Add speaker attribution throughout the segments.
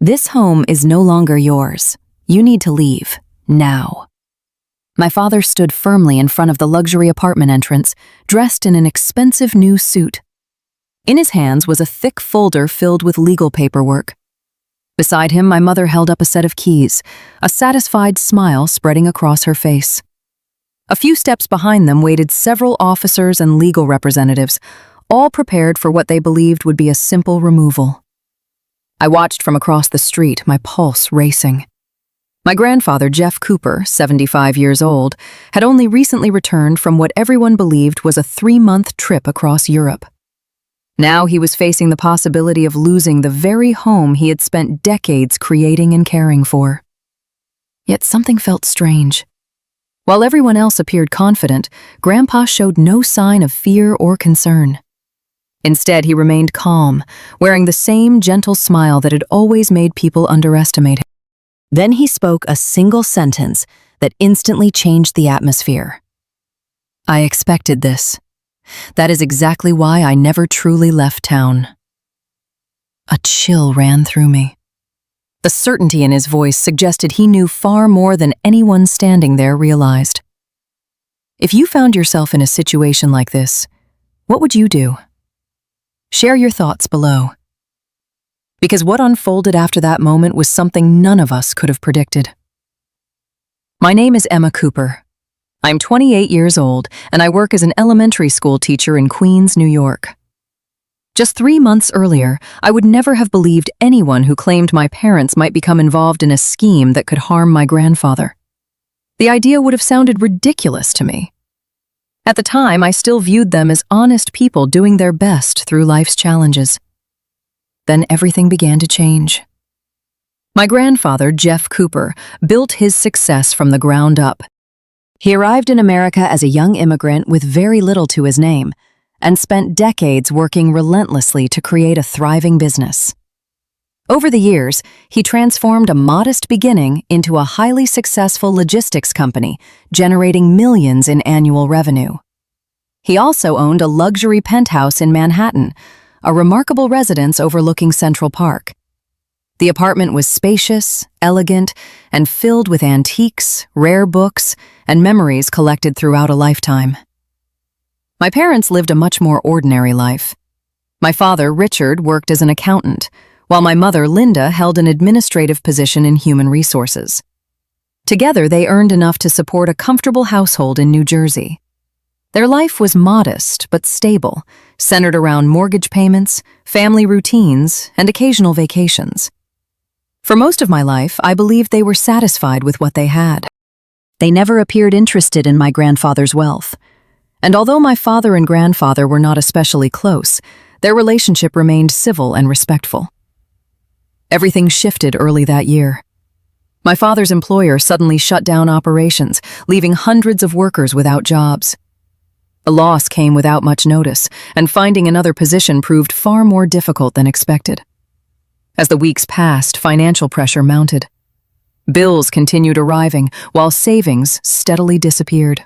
Speaker 1: This home is no longer yours. You need to leave, now. My father stood firmly in front of the luxury apartment entrance, dressed in an expensive new suit. In his hands was a thick folder filled with legal paperwork. Beside him, my mother held up a set of keys, a satisfied smile spreading across her face. A few steps behind them waited several officers and legal representatives, all prepared for what they believed would be a simple removal. I watched from across the street, my pulse racing. My grandfather, Jeff Cooper, 75 years old, had only recently returned from what everyone believed was a 3-month trip across Europe. Now he was facing the possibility of losing the very home he had spent decades creating and caring for. Yet something felt strange. While everyone else appeared confident, Grandpa showed no sign of fear or concern. Instead, he remained calm, wearing the same gentle smile that had always made people underestimate him. Then he spoke a single sentence that instantly changed the atmosphere. "I expected this. That is exactly why I never truly left town." A chill ran through me. The certainty in his voice suggested he knew far more than anyone standing there realized. If you found yourself in a situation like this, what would you do? Share your thoughts below. Because what unfolded after that moment was something none of us could have predicted. My name is Emma Cooper. I'm 28 years old, and I work as an elementary school teacher in Queens, New York. Just 3 months earlier, I would never have believed anyone who claimed my parents might become involved in a scheme that could harm my grandfather. The idea would have sounded ridiculous to me. At the time, I still viewed them as honest people doing their best through life's challenges. Then everything began to change. My grandfather, Jeff Cooper, built his success from the ground up. He arrived in America as a young immigrant with very little to his name, and spent decades working relentlessly to create a thriving business. Over the years, he transformed a modest beginning into a highly successful logistics company, generating millions in annual revenue. He also owned a luxury penthouse in Manhattan, a remarkable residence overlooking Central Park. The apartment was spacious, elegant, and filled with antiques, rare books, and memories collected throughout a lifetime. My parents lived a much more ordinary life. My father, Richard, worked as an accountant, while my mother, Linda, held an administrative position in human resources. Together, they earned enough to support a comfortable household in New Jersey. Their life was modest but stable, centered around mortgage payments, family routines, and occasional vacations. For most of my life, I believed they were satisfied with what they had. They never appeared interested in my grandfather's wealth. And although my father and grandfather were not especially close, their relationship remained civil and respectful. Everything shifted early that year. My father's employer suddenly shut down operations, leaving hundreds of workers without jobs. The loss came without much notice, and finding another position proved far more difficult than expected. As the weeks passed, financial pressure mounted. Bills continued arriving, while savings steadily disappeared.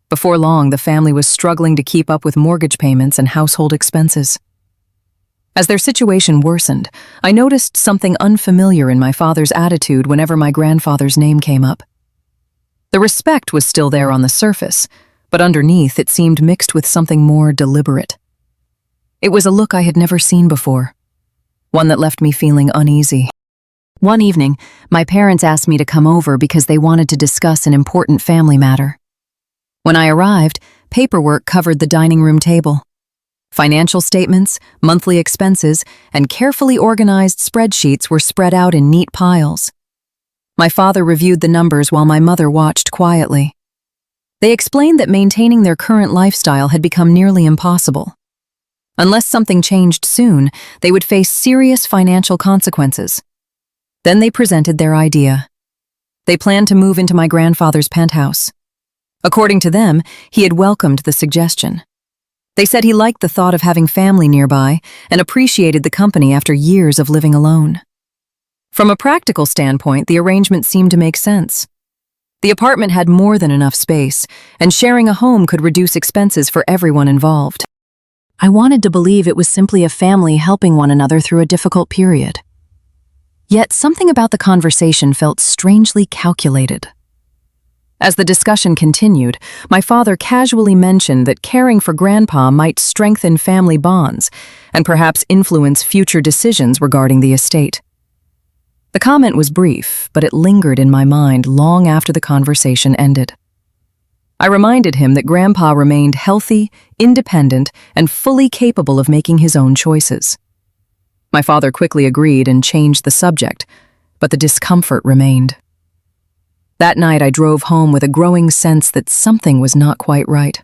Speaker 1: Before long, the family was struggling to keep up with mortgage payments and household expenses. As their situation worsened, I noticed something unfamiliar in my father's attitude whenever my grandfather's name came up. The respect was still there on the surface, but underneath it seemed mixed with something more deliberate. It was a look I had never seen before, one that left me feeling uneasy. One evening, my parents asked me to come over because they wanted to discuss an important family matter. When I arrived, paperwork covered the dining room table. Financial statements, monthly expenses, and carefully organized spreadsheets were spread out in neat piles. My father reviewed the numbers while my mother watched quietly. They explained that maintaining their current lifestyle had become nearly impossible. Unless something changed soon, they would face serious financial consequences. Then they presented their idea. They planned to move into my grandfather's penthouse. According to them, he had welcomed the suggestion. They said he liked the thought of having family nearby and appreciated the company after years of living alone. From a practical standpoint, the arrangement seemed to make sense. The apartment had more than enough space, and sharing a home could reduce expenses for everyone involved. I wanted to believe it was simply a family helping one another through a difficult period. Yet something about the conversation felt strangely calculated. As the discussion continued, my father casually mentioned that caring for Grandpa might strengthen family bonds and perhaps influence future decisions regarding the estate. The comment was brief, but it lingered in my mind long after the conversation ended. I reminded him that Grandpa remained healthy, independent, and fully capable of making his own choices. My father quickly agreed and changed the subject, but the discomfort remained. That night I drove home with a growing sense that something was not quite right.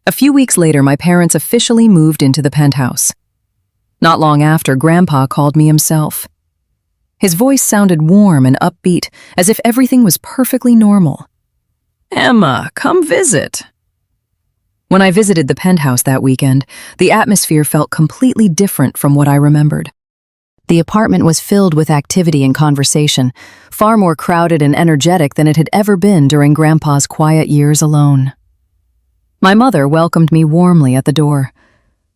Speaker 1: A few weeks later, my parents officially moved into the penthouse. Not long after, Grandpa called me himself. His voice sounded warm and upbeat, as if everything was perfectly normal. "Emma, come visit." When I visited the penthouse that weekend, the atmosphere felt completely different from what I remembered. The apartment was filled with activity and conversation, far more crowded and energetic than it had ever been during Grandpa's quiet years alone. My mother welcomed me warmly at the door.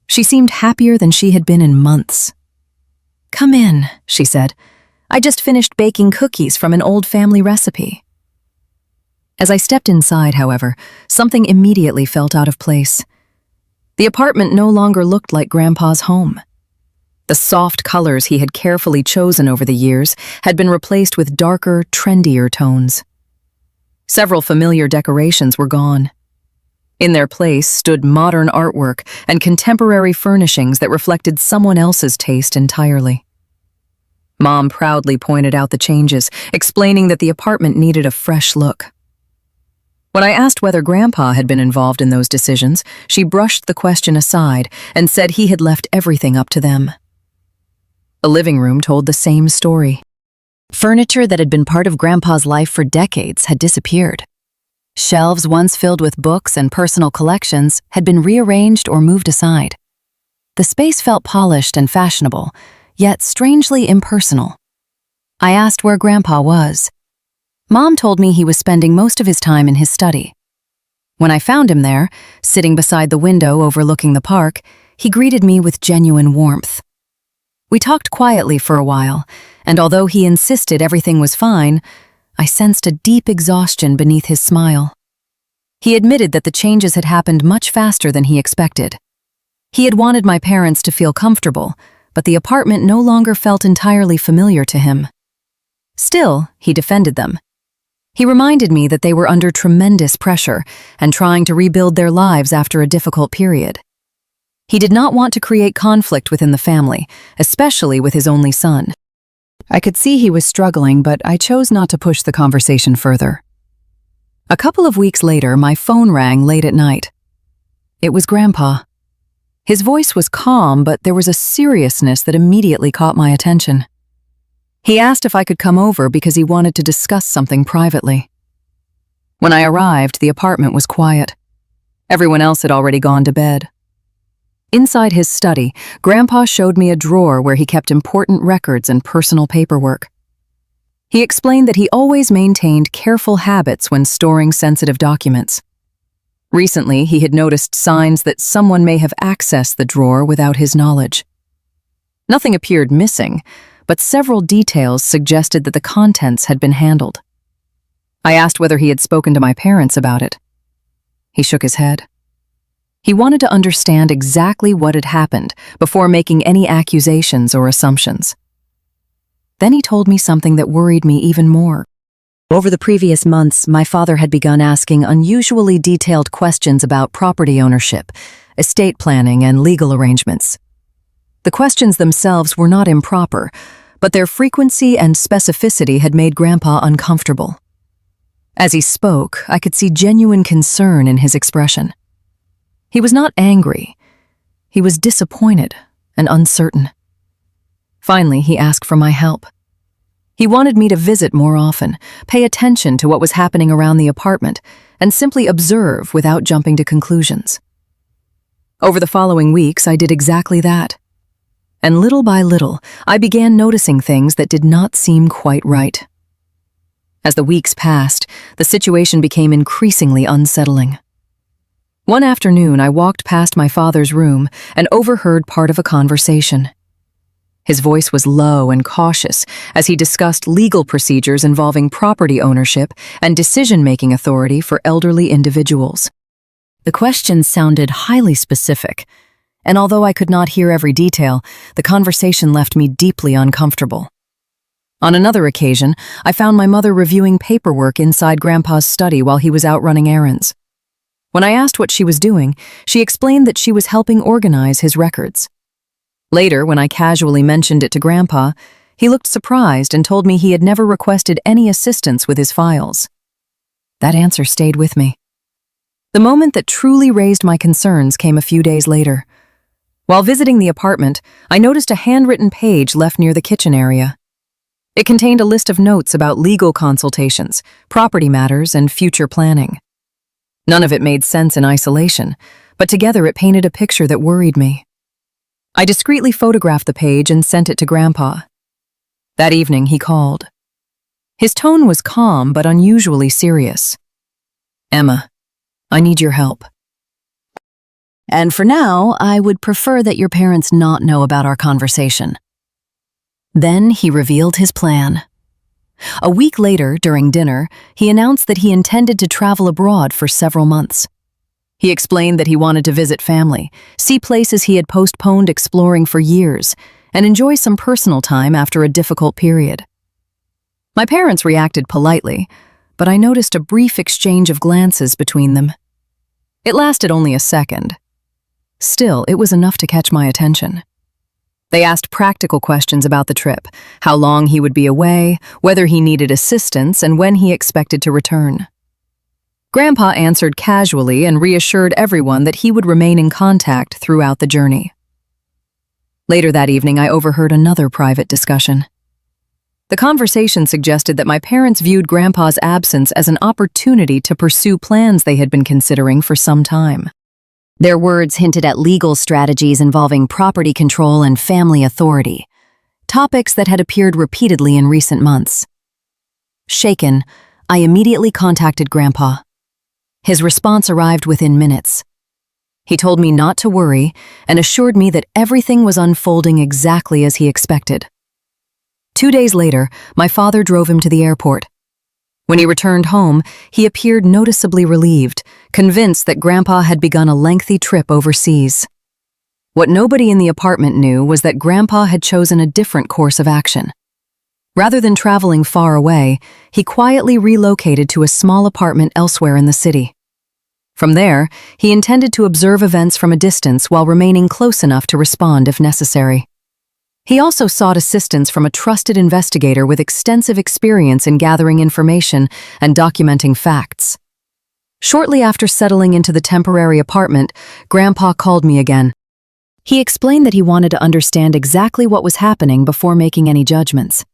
Speaker 1: She seemed happier than she had been in months. "Come in," she said. "I just finished baking cookies from an old family recipe." As I stepped inside, however, something immediately felt out of place. The apartment no longer looked like Grandpa's home. The soft colors he had carefully chosen over the years had been replaced with darker, trendier tones. Several familiar decorations were gone. In their place stood modern artwork and contemporary furnishings that reflected someone else's taste entirely. Mom proudly pointed out the changes, explaining that the apartment needed a fresh look. When I asked whether Grandpa had been involved in those decisions, she brushed the question aside and said he had left everything up to them. The living room told the same story. Furniture that had been part of Grandpa's life for decades had disappeared. Shelves once filled with books and personal collections had been rearranged or moved aside. The space felt polished and fashionable, yet strangely impersonal. I asked where Grandpa was. Mom told me he was spending most of his time in his study. When I found him there, sitting beside the window overlooking the park, he greeted me with genuine warmth. We talked quietly for a while, and although he insisted everything was fine, I sensed a deep exhaustion beneath his smile. He admitted that the changes had happened much faster than he expected. He had wanted my parents to feel comfortable, but the apartment no longer felt entirely familiar to him. Still, he defended them. He reminded me that they were under tremendous pressure and trying to rebuild their lives after a difficult period. He did not want to create conflict within the family, especially with his only son. I could see he was struggling, but I chose not to push the conversation further. A couple of weeks later, my phone rang late at night. It was Grandpa. His voice was calm, but there was a seriousness that immediately caught my attention. He asked if I could come over because he wanted to discuss something privately. When I arrived, the apartment was quiet. Everyone else had already gone to bed. Inside his study, Grandpa showed me a drawer where he kept important records and personal paperwork. He explained that he always maintained careful habits when storing sensitive documents. Recently, he had noticed signs that someone may have accessed the drawer without his knowledge. Nothing appeared missing, but several details suggested that the contents had been handled. I asked whether he had spoken to my parents about it. He shook his head. He wanted to understand exactly what had happened before making any accusations or assumptions. Then he told me something that worried me even more. Over the previous months, my father had begun asking unusually detailed questions about property ownership, estate planning, and legal arrangements. The questions themselves were not improper, but their frequency and specificity had made Grandpa uncomfortable. As he spoke, I could see genuine concern in his expression. He was not angry. He was disappointed and uncertain. Finally, he asked for my help. He wanted me to visit more often, pay attention to what was happening around the apartment, and simply observe without jumping to conclusions. Over the following weeks, I did exactly that. And little by little, I began noticing things that did not seem quite right. As the weeks passed, the situation became increasingly unsettling. One afternoon, I walked past my father's room and overheard part of a conversation. His voice was low and cautious as he discussed legal procedures involving property ownership and decision-making authority for elderly individuals. The questions sounded highly specific, and although I could not hear every detail, the conversation left me deeply uncomfortable. On another occasion, I found my mother reviewing paperwork inside Grandpa's study while he was out running errands. When I asked what she was doing, she explained that she was helping organize his records. Later, when I casually mentioned it to Grandpa, he looked surprised and told me he had never requested any assistance with his files. That answer stayed with me. The moment that truly raised my concerns came a few days later. While visiting the apartment, I noticed a handwritten page left near the kitchen area. It contained a list of notes about legal consultations, property matters, and future planning. None of it made sense in isolation, but together it painted a picture that worried me. I discreetly photographed the page and sent it to Grandpa. That evening, he called. His tone was calm but unusually serious. "Emma, I need your help. And for now, I would prefer that your parents not know about our conversation." Then he revealed his plan. A week later, during dinner, he announced that he intended to travel abroad for several months. He explained that he wanted to visit family, see places he had postponed exploring for years, and enjoy some personal time after a difficult period. My parents reacted politely, but I noticed a brief exchange of glances between them. It lasted only a second. Still, it was enough to catch my attention. They asked practical questions about the trip, how long he would be away, whether he needed assistance, and when he expected to return. Grandpa answered casually and reassured everyone that he would remain in contact throughout the journey. Later that evening, I overheard another private discussion. The conversation suggested that my parents viewed Grandpa's absence as an opportunity to pursue plans they had been considering for some time. Their words hinted at legal strategies involving property control and family authority, topics that had appeared repeatedly in recent months. Shaken, I immediately contacted Grandpa. His response arrived within minutes. He told me not to worry and assured me that everything was unfolding exactly as he expected. 2 days later, my father drove him to the airport. When he returned home, he appeared noticeably relieved, convinced that Grandpa had begun a lengthy trip overseas. What nobody in the apartment knew was that Grandpa had chosen a different course of action. Rather than traveling far away, he quietly relocated to a small apartment elsewhere in the city. From there, he intended to observe events from a distance while remaining close enough to respond if necessary. He also sought assistance from a trusted investigator with extensive experience in gathering information and documenting facts. Shortly after settling into the temporary apartment, Grandpa called me again. He explained that he wanted to understand exactly what was happening before making any judgments.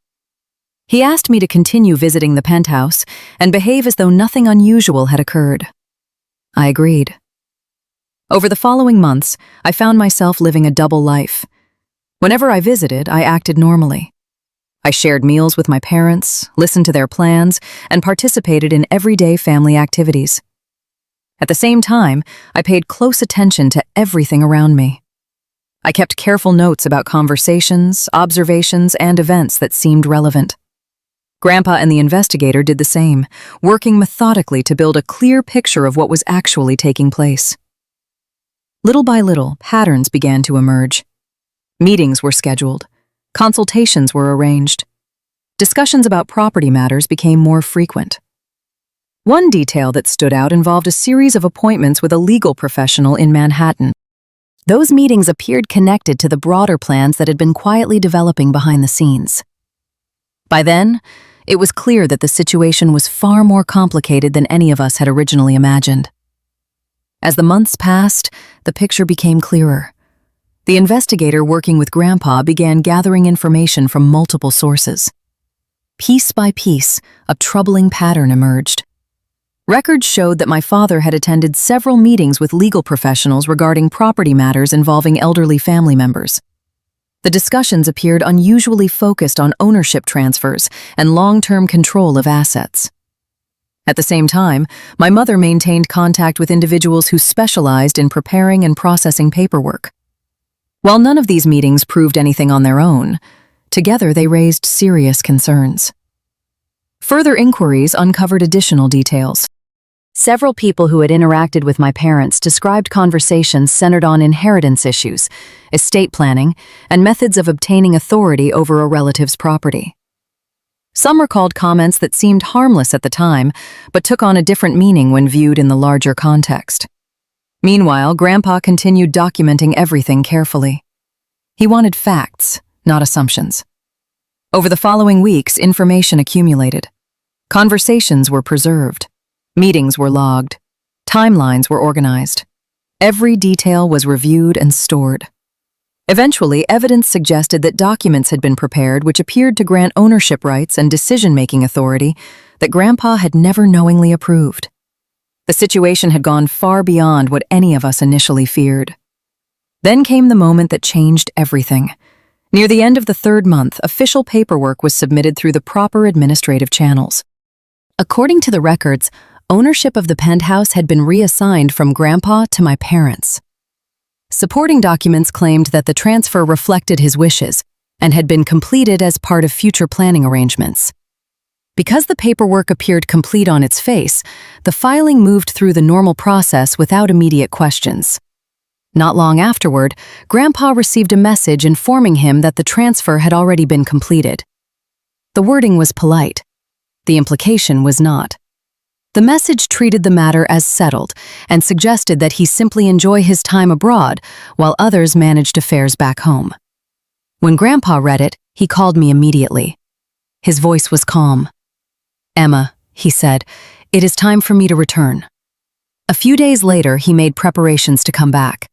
Speaker 1: He asked me to continue visiting the penthouse and behave as though nothing unusual had occurred. I agreed. Over the following months, I found myself living a double life. Whenever I visited, I acted normally. I shared meals with my parents, listened to their plans, and participated in everyday family activities. At the same time, I paid close attention to everything around me. I kept careful notes about conversations, observations, and events that seemed relevant. Grandpa and the investigator did the same, working methodically to build a clear picture of what was actually taking place. Little by little, patterns began to emerge. Meetings were scheduled. Consultations were arranged. Discussions about property matters became more frequent. One detail that stood out involved a series of appointments with a legal professional in Manhattan. Those meetings appeared connected to the broader plans that had been quietly developing behind the scenes. By then, it was clear that the situation was far more complicated than any of us had originally imagined. As the months passed, the picture became clearer. The investigator working with Grandpa began gathering information from multiple sources. Piece by piece, a troubling pattern emerged. Records showed that my father had attended several meetings with legal professionals regarding property matters involving elderly family members. The discussions appeared unusually focused on ownership transfers and long-term control of assets. At the same time, my mother maintained contact with individuals who specialized in preparing and processing paperwork. While none of these meetings proved anything on their own, together they raised serious concerns. Further inquiries uncovered additional details. Several people who had interacted with my parents described conversations centered on inheritance issues, estate planning, and methods of obtaining authority over a relative's property. Some recalled comments that seemed harmless at the time, but took on a different meaning when viewed in the larger context. Meanwhile, Grandpa continued documenting everything carefully. He wanted facts, not assumptions. Over the following weeks, information accumulated. Conversations were preserved. Meetings were logged. Timelines were organized. Every detail was reviewed and stored. Eventually, evidence suggested that documents had been prepared which appeared to grant ownership rights and decision-making authority that Grandpa had never knowingly approved. The situation had gone far beyond what any of us initially feared. Then came the moment that changed everything. Near the end of the third month, official paperwork was submitted through the proper administrative channels. According to the records, ownership of the penthouse had been reassigned from Grandpa to my parents. Supporting documents claimed that the transfer reflected his wishes and had been completed as part of future planning arrangements. Because the paperwork appeared complete on its face, the filing moved through the normal process without immediate questions. Not long afterward, Grandpa received a message informing him that the transfer had already been completed. The wording was polite. The implication was not. The message treated the matter as settled and suggested that he simply enjoy his time abroad while others managed affairs back home. When Grandpa read it, he called me immediately. His voice was calm. "Emma," he said, "it is time for me to return." A few days later, he made preparations to come back.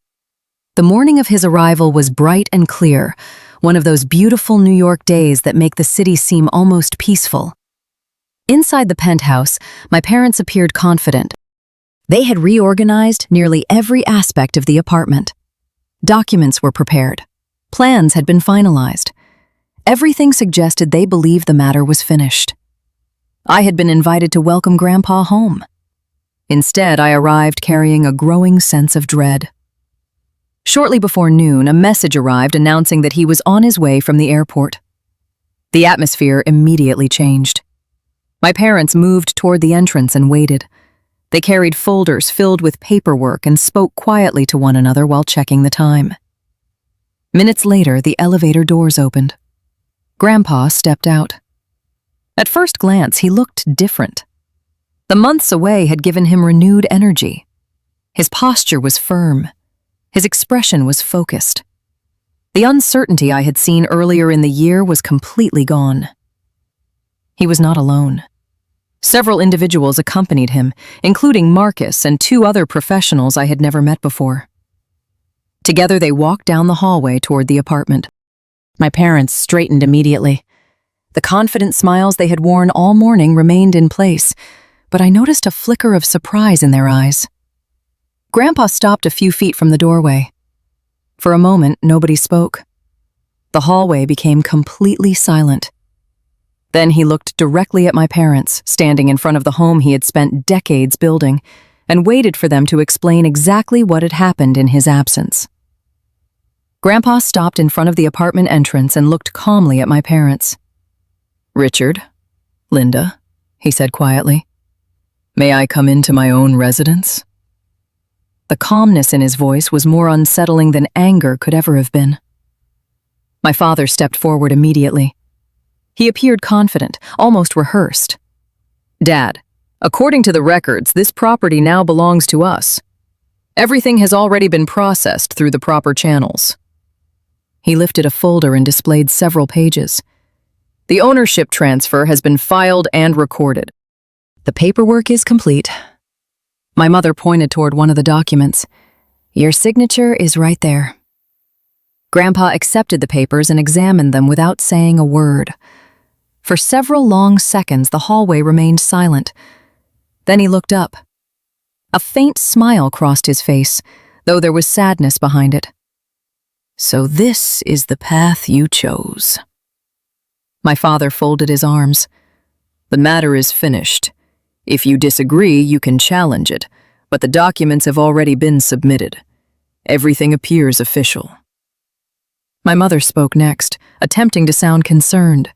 Speaker 1: The morning of his arrival was bright and clear, one of those beautiful New York days that make the city seem almost peaceful. Inside the penthouse, my parents appeared confident. They had reorganized nearly every aspect of the apartment. Documents were prepared. Plans had been finalized. Everything suggested they believed the matter was finished. I had been invited to welcome Grandpa home. Instead, I arrived carrying a growing sense of dread. Shortly before noon, a message arrived announcing that he was on his way from the airport. The atmosphere immediately changed. My parents moved toward the entrance and waited. They carried folders filled with paperwork and spoke quietly to one another while checking the time. Minutes later, the elevator doors opened. Grandpa stepped out. At first glance, he looked different. The months away had given him renewed energy. His posture was firm. His expression was focused. The uncertainty I had seen earlier in the year was completely gone. He was not alone. Several individuals accompanied him, including Marcus and two other professionals I had never met before. Together they walked down the hallway toward the apartment. My parents straightened immediately. The confident smiles they had worn all morning remained in place, but I noticed a flicker of surprise in their eyes. Grandpa stopped a few feet from the doorway. For a moment, nobody spoke. The hallway became completely silent. Then he looked directly at my parents, standing in front of the home he had spent decades building, and waited for them to explain exactly what had happened in his absence. Grandpa stopped in front of the apartment entrance and looked calmly at my parents. "Richard, Linda," he said quietly, "may I come into my own residence?" The calmness in his voice was more unsettling than anger could ever have been. My father stepped forward immediately. He appeared confident, almost rehearsed. "Dad, according to the records, this property now belongs to us. Everything has already been processed through the proper channels." He lifted a folder and displayed several pages. "The ownership transfer has been filed and recorded. The paperwork is complete." My mother pointed toward one of the documents. "Your signature is right there." Grandpa accepted the papers and examined them without saying a word. For several long seconds, the hallway remained silent. Then he looked up. A faint smile crossed his face, though there was sadness behind it. "So this is the path you chose." My father folded his arms. "The matter is finished. If you disagree, you can challenge it, but the documents have already been submitted. Everything appears official." My mother spoke next, attempting to sound concerned.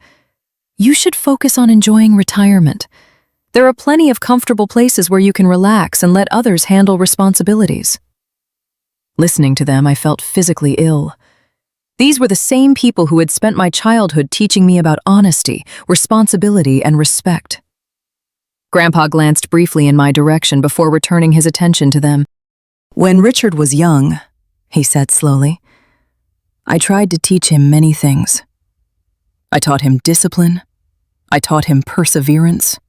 Speaker 1: You should focus on enjoying retirement. There are plenty of comfortable places where you can relax and let others handle responsibilities. Listening to them, I felt physically ill. These were the same people who had spent my childhood teaching me about honesty, responsibility, and respect. Grandpa glanced briefly in my direction before returning his attention to them. When Richard was young, he said slowly, I tried to teach him many things. I taught him discipline. I taught him perseverance.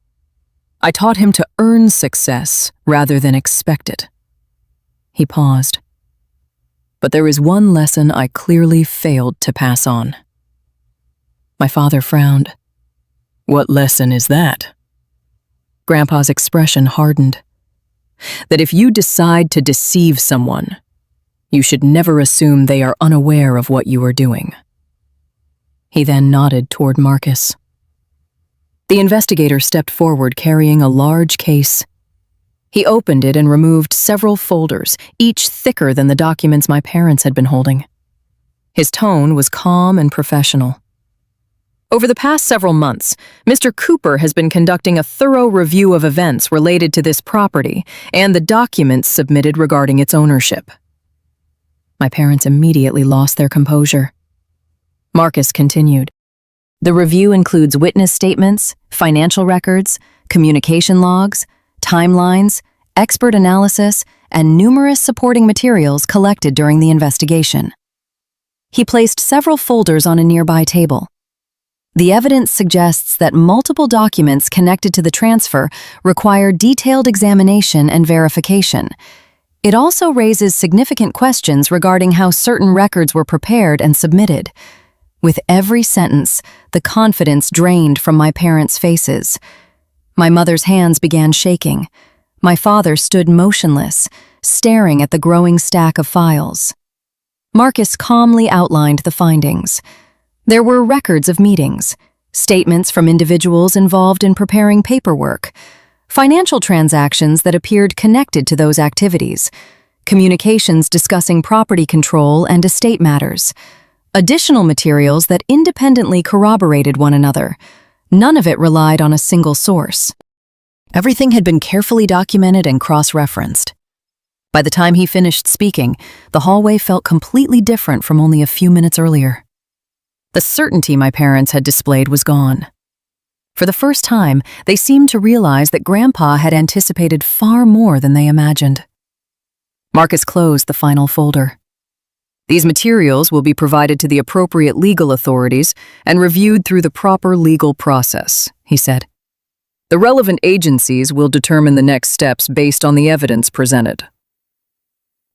Speaker 1: I taught him to earn success rather than expect it. He paused. But there is one lesson I clearly failed to pass on. My father frowned. What lesson is that? Grandpa's expression hardened. That if you decide to deceive someone, you should never assume they are unaware of what you are doing. He then nodded toward Marcus. The investigator stepped forward carrying a large case. He opened it and removed several folders, each thicker than the documents my parents had been holding. His tone was calm and professional. Over the past several months, Mr. Cooper has been conducting a thorough review of events related to this property and the documents submitted regarding its ownership. My parents immediately lost their composure. Marcus continued. The review includes witness statements, financial records, communication logs, timelines, expert analysis, and numerous supporting materials collected during the investigation. He placed several folders on a nearby table. The evidence suggests that multiple documents connected to the transfer require detailed examination and verification. It also raises significant questions regarding how certain records were prepared and submitted. With every sentence, the confidence drained from my parents' faces. My mother's hands began shaking. My father stood motionless, staring at the growing stack of files. Marcus calmly outlined the findings. There were records of meetings, statements from individuals involved in preparing paperwork, financial transactions that appeared connected to those activities, communications discussing property control and estate matters, additional materials that independently corroborated one another. None of it relied on a single source. Everything had been carefully documented and cross-referenced. By the time he finished speaking, the hallway felt completely different from only a few minutes earlier. The certainty my parents had displayed was gone. For the first time, they seemed to realize that Grandpa had anticipated far more than they imagined. Marcus closed the final folder. These materials will be provided to the appropriate legal authorities and reviewed through the proper legal process, he said. The relevant agencies will determine the next steps based on the evidence presented.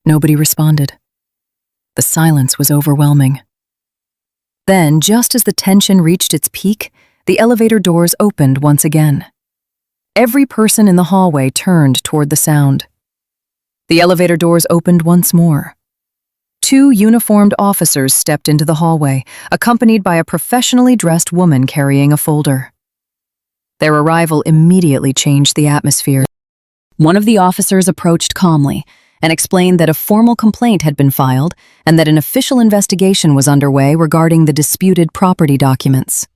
Speaker 1: Nobody responded. The silence was overwhelming. Then, just as the tension reached its peak, the elevator doors opened once again. Every person in the hallway turned toward the sound. The elevator doors opened once more. 2 uniformed officers stepped into the hallway, accompanied by a professionally dressed woman carrying a folder. Their arrival immediately changed the atmosphere. One of the officers approached calmly and explained that a formal complaint had been filed and that an official investigation was underway regarding the disputed property documents.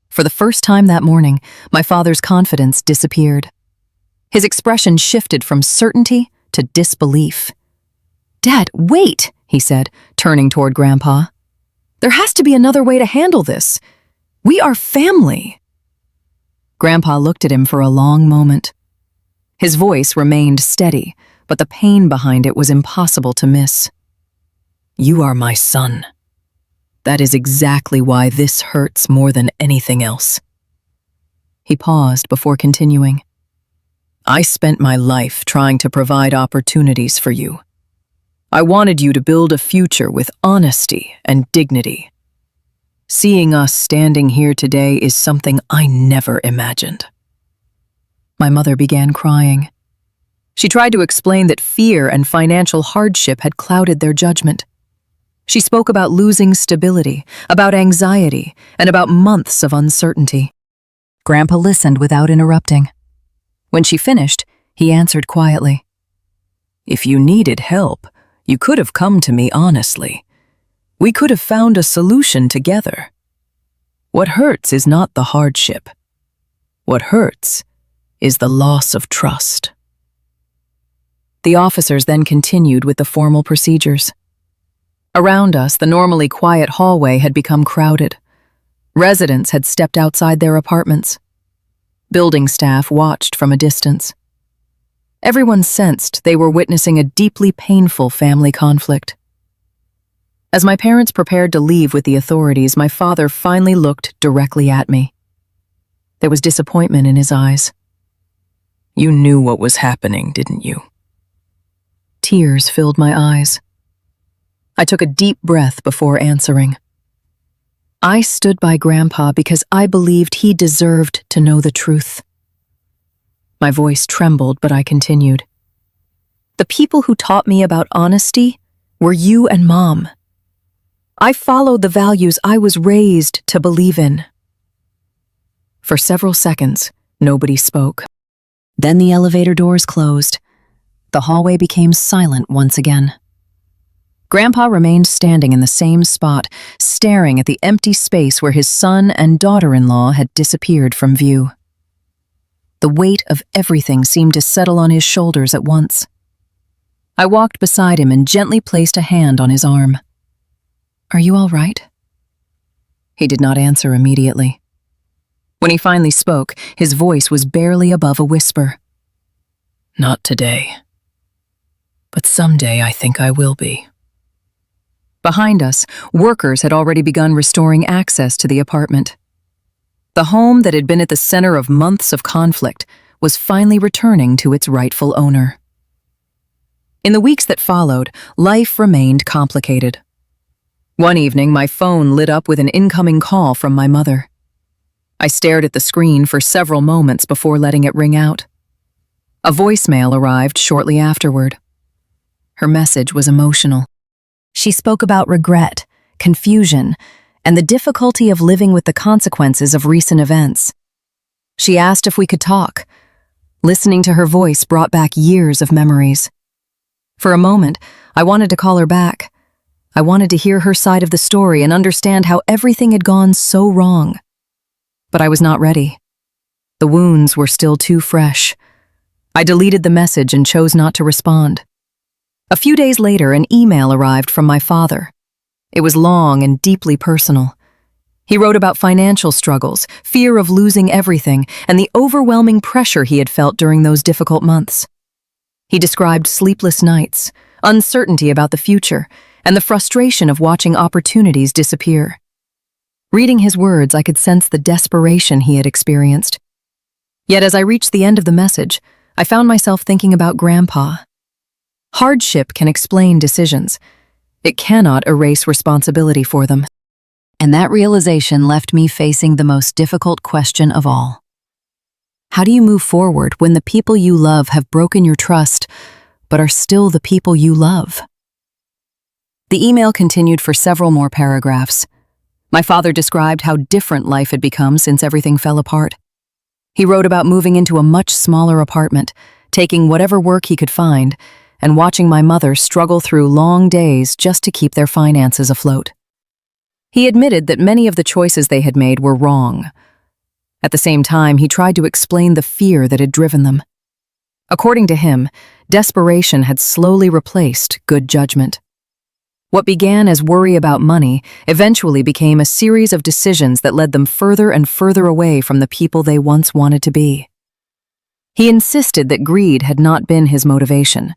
Speaker 1: For the first time that morning, my father's confidence disappeared. His expression shifted from certainty to disbelief. "Dad, wait," he said, turning toward Grandpa. "There has to be another way to handle this. We are family." Grandpa looked at him for a long moment. His voice remained steady, but the pain behind it was impossible to miss. "You are my son. That is exactly why this hurts more than anything else." He paused before continuing. "I spent my life trying to provide opportunities for you. I wanted you to build a future with honesty and dignity. Seeing us standing here today is something I never imagined." My mother began crying. She tried to explain that fear and financial hardship had clouded their judgment. She spoke about losing stability, about anxiety, and about months of uncertainty. Grandpa listened without interrupting. When she finished, he answered quietly. "If you needed help, you could have come to me honestly. We could have found a solution together. What hurts is not the hardship. What hurts is the loss of trust. The officers then continued with the formal procedures. Around us, the normally quiet hallway had become crowded. Residents had stepped outside their apartments. Building staff watched from a distance. Everyone sensed they were witnessing a deeply painful family conflict. As my parents prepared to leave with the authorities, my father finally looked directly at me. There was disappointment in his eyes. You knew what was happening, didn't you? Tears filled my eyes. I took a deep breath before answering. I stood by Grandpa because I believed he deserved to know the truth. My voice trembled, but I continued. The people who taught me about honesty were you and Mom. I followed the values I was raised to believe in. For several seconds, nobody spoke. Then the elevator doors closed. The hallway became silent once again. Grandpa remained standing in the same spot, staring at the empty space where his son and daughter-in-law had disappeared from view. The weight of everything seemed to settle on his shoulders at once. I walked beside him and gently placed a hand on his arm. Are you all right? He did not answer immediately. When he finally spoke, his voice was barely above a whisper. Not today. But someday I think I will be. Behind us, workers had already begun restoring access to the apartment. The home that had been at the center of months of conflict was finally returning to its rightful owner. In the weeks that followed, life remained complicated. One evening, my phone lit up with an incoming call from my mother. I stared at the screen for several moments before letting it ring out. A voicemail arrived shortly afterward. Her message was emotional. She spoke about regret, confusion, and the difficulty of living with the consequences of recent events. She asked if we could talk. Listening to her voice brought back years of memories. For a moment, I wanted to call her back. I wanted to hear her side of the story and understand how everything had gone so wrong. But I was not ready. The wounds were still too fresh. I deleted the message and chose not to respond. A few days later, an email arrived from my father. It was long and deeply personal. He wrote about financial struggles, fear of losing everything, and the overwhelming pressure he had felt during those difficult months. He described sleepless nights, uncertainty about the future, and the frustration of watching opportunities disappear. Reading his words, I could sense the desperation he had experienced. Yet as I reached the end of the message, I found myself thinking about Grandpa. Hardship can explain decisions. It cannot erase responsibility for them. And that realization left me facing the most difficult question of all. How do you move forward when the people you love have broken your trust, but are still the people you love? The email continued for several more paragraphs. My father described how different life had become since everything fell apart. He wrote about moving into a much smaller apartment, taking whatever work he could find, and watching my mother struggle through long days just to keep their finances afloat. He admitted that many of the choices they had made were wrong. At the same time, he tried to explain the fear that had driven them. According to him, desperation had slowly replaced good judgment. What began as worry about money eventually became a series of decisions that led them further and further away from the people they once wanted to be. He insisted that greed had not been his motivation.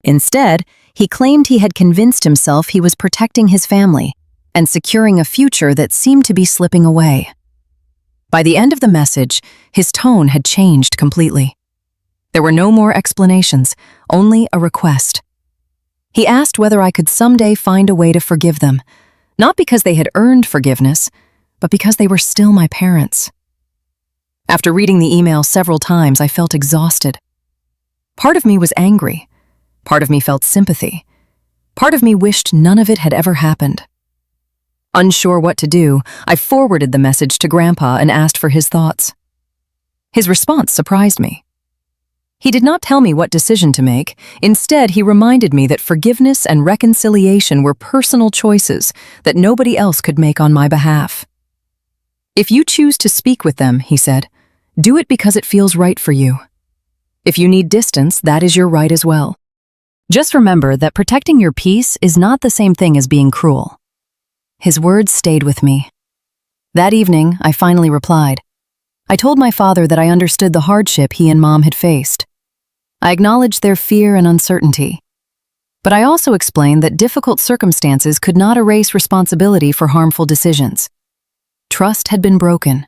Speaker 1: Instead, he claimed he had convinced himself he was protecting his family and securing a future that seemed to be slipping away. By the end of the message, his tone had changed completely. There were no more explanations, only a request. He asked whether I could someday find a way to forgive them, not because they had earned forgiveness, but because they were still my parents. After reading the email several times, I felt exhausted. Part of me was angry. Part of me felt sympathy. Part of me wished none of it had ever happened. Unsure what to do, I forwarded the message to Grandpa and asked for his thoughts. His response surprised me. He did not tell me what decision to make. Instead, he reminded me that forgiveness and reconciliation were personal choices that nobody else could make on my behalf. If you choose to speak with them, he said, do it because it feels right for you. If you need distance, that is your right as well. Just remember that protecting your peace is not the same thing as being cruel. His words stayed with me. That evening, I finally replied. I told my father that I understood the hardship he and Mom had faced. I acknowledged their fear and uncertainty. But I also explained that difficult circumstances could not erase responsibility for harmful decisions. Trust had been broken,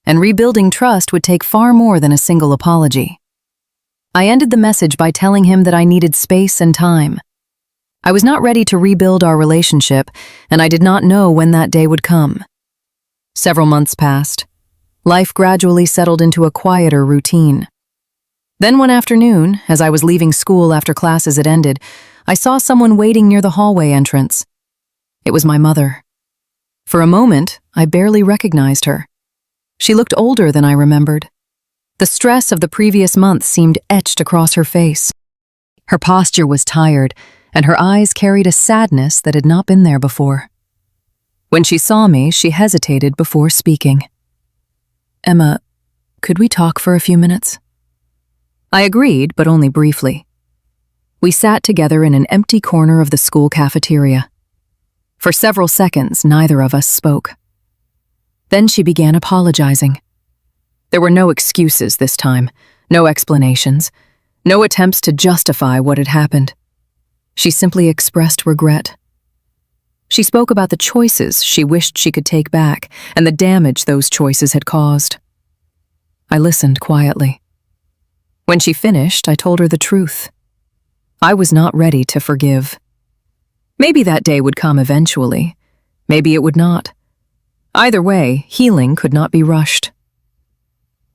Speaker 1: and rebuilding trust would take far more than a single apology. I ended the message by telling him that I needed space and time. I was not ready to rebuild our relationship, and I did not know when that day would come. Several months passed. Life gradually settled into a quieter routine. Then one afternoon, as I was leaving school after classes had ended, I saw someone waiting near the hallway entrance. It was my mother. For a moment, I barely recognized her. She looked older than I remembered. The stress of the previous month seemed etched across her face. Her posture was tired, and her eyes carried a sadness that had not been there before. When she saw me, she hesitated before speaking. Emma, could we talk for a few minutes? I agreed, but only briefly. We sat together in an empty corner of the school cafeteria. For several seconds, neither of us spoke. Then she began apologizing. There were no excuses this time, no explanations, no attempts to justify what had happened. She simply expressed regret. She spoke about the choices she wished she could take back and the damage those choices had caused. I listened quietly. When she finished, I told her the truth. I was not ready to forgive. Maybe that day would come eventually. Maybe it would not. Either way, healing could not be rushed.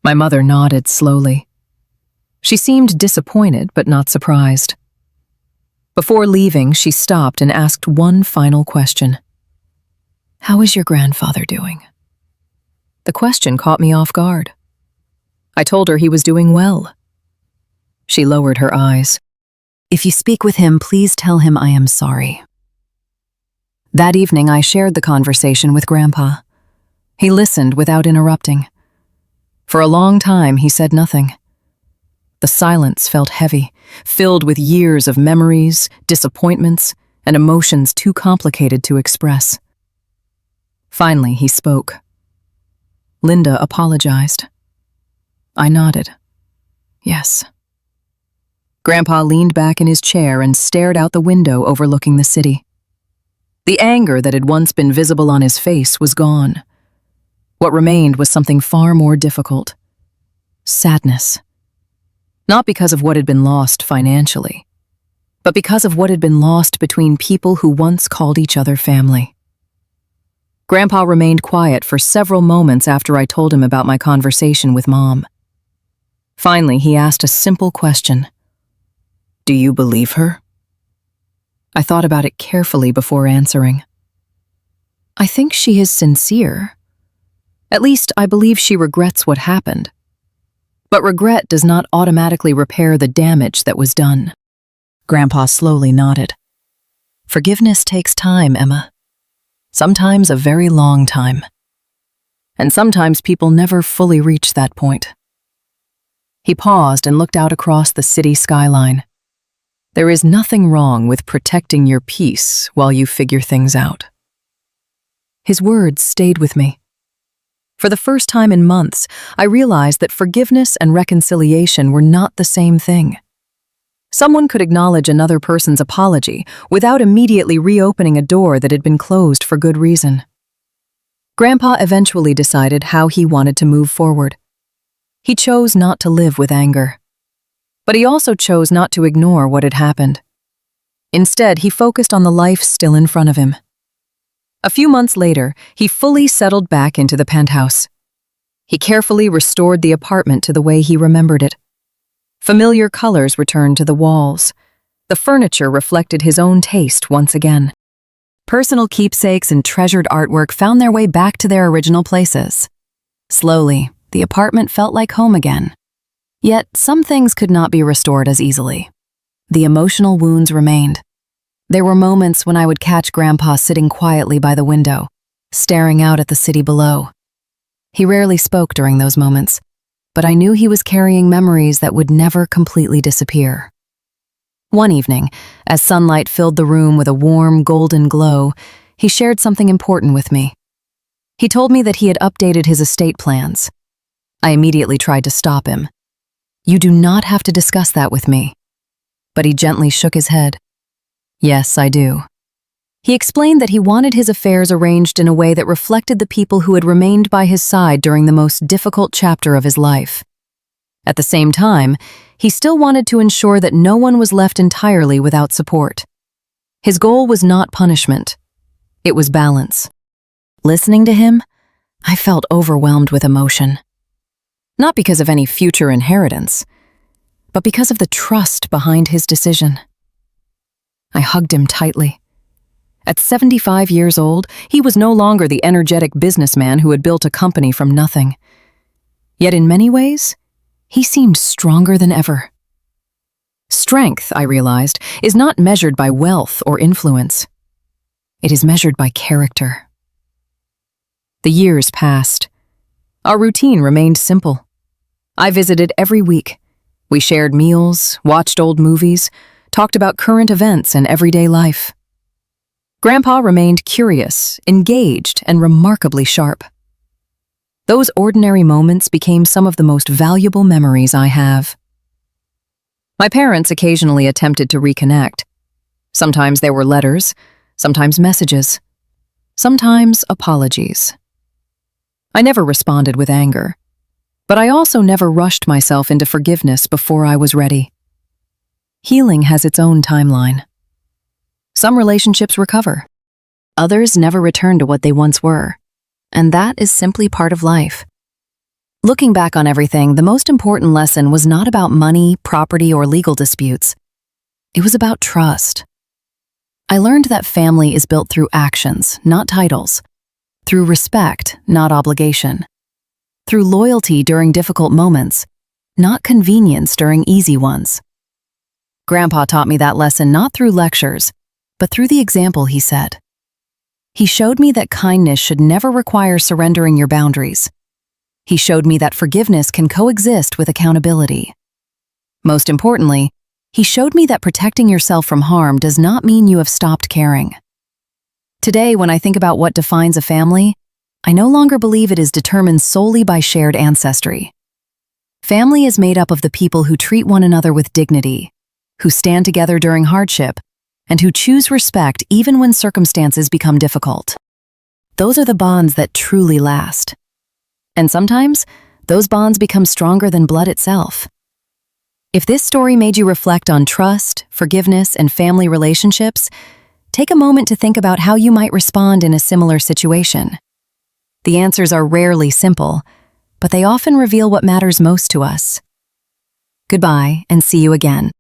Speaker 1: My mother nodded slowly. She seemed disappointed but not surprised. Before leaving, she stopped and asked one final question. How is your grandfather doing? The question caught me off guard. I told her he was doing well. She lowered her eyes. If you speak with him, please tell him I am sorry. That evening, I shared the conversation with Grandpa. He listened without interrupting. For a long time, he said nothing. The silence felt heavy, filled with years of memories, disappointments, and emotions too complicated to express. Finally, he spoke. Linda apologized. I nodded. Yes. Grandpa leaned back in his chair and stared out the window overlooking the city. The anger that had once been visible on his face was gone. What remained was something far more difficult. Sadness. Not because of what had been lost financially, but because of what had been lost between people who once called each other family. Grandpa remained quiet for several moments after I told him about my conversation with Mom. Finally, he asked a simple question. Do you believe her? I thought about it carefully before answering. I think she is sincere. At least, I believe she regrets what happened. But regret does not automatically repair the damage that was done. Grandpa slowly nodded. Forgiveness takes time, Emma. Sometimes a very long time. And sometimes people never fully reach that point. He paused and looked out across the city skyline. There is nothing wrong with protecting your peace while you figure things out. His words stayed with me. For the first time in months, I realized that forgiveness and reconciliation were not the same thing. Someone could acknowledge another person's apology without immediately reopening a door that had been closed for good reason. Grandpa eventually decided how he wanted to move forward. He chose not to live with anger. But he also chose not to ignore what had happened. Instead, he focused on the life still in front of him. A few months later, he fully settled back into the penthouse. He carefully restored the apartment to the way he remembered it. Familiar colors returned to the walls. The furniture reflected his own taste once again. Personal keepsakes and treasured artwork found their way back to their original places. Slowly, the apartment felt like home again. Yet some things could not be restored as easily. The emotional wounds remained. There were moments when I would catch Grandpa sitting quietly by the window, staring out at the city below. He rarely spoke during those moments, but I knew he was carrying memories that would never completely disappear. One evening, as sunlight filled the room with a warm, golden glow, he shared something important with me. He told me that he had updated his estate plans. I immediately tried to stop him. "You do not have to discuss that with me." But he gently shook his head. "Yes, I do." He explained that he wanted his affairs arranged in a way that reflected the people who had remained by his side during the most difficult chapter of his life. At the same time, he still wanted to ensure that no one was left entirely without support. His goal was not punishment. It was balance. Listening to him, I felt overwhelmed with emotion. Not because of any future inheritance, but because of the trust behind his decision. I hugged him tightly. At 75 years old, he was no longer the energetic businessman who had built a company from nothing. Yet in many ways, he seemed stronger than ever. Strength, I realized, is not measured by wealth or influence. It is measured by character. The years passed. Our routine remained simple. I visited every week. We shared meals, watched old movies, talked about current events and everyday life. Grandpa remained curious, engaged, and remarkably sharp. Those ordinary moments became some of the most valuable memories I have. My parents occasionally attempted to reconnect. Sometimes there were letters, sometimes messages, sometimes apologies. I never responded with anger, but I also never rushed myself into forgiveness before I was ready. Healing has its own timeline. Some relationships recover. Others never return to what they once were, and that is simply part of life. Looking back on everything, the most important lesson was not about money, property, or legal disputes. It was about trust. I learned that family is built through actions, not titles, through respect, not obligation, through loyalty during difficult moments, not convenience during easy ones. Grandpa taught me that lesson not through lectures, but through the example he set. He showed me that kindness should never require surrendering your boundaries. He showed me that forgiveness can coexist with accountability. Most importantly, he showed me that protecting yourself from harm does not mean you have stopped caring. Today, when I think about what defines a family, I no longer believe it is determined solely by shared ancestry. Family is made up of the people who treat one another with dignity, who stand together during hardship, and who choose respect even when circumstances become difficult. Those are the bonds that truly last. And sometimes, those bonds become stronger than blood itself. If this story made you reflect on trust, forgiveness, and family relationships, take a moment to think about how you might respond in a similar situation. The answers are rarely simple, but they often reveal what matters most to us. Goodbye, and see you again.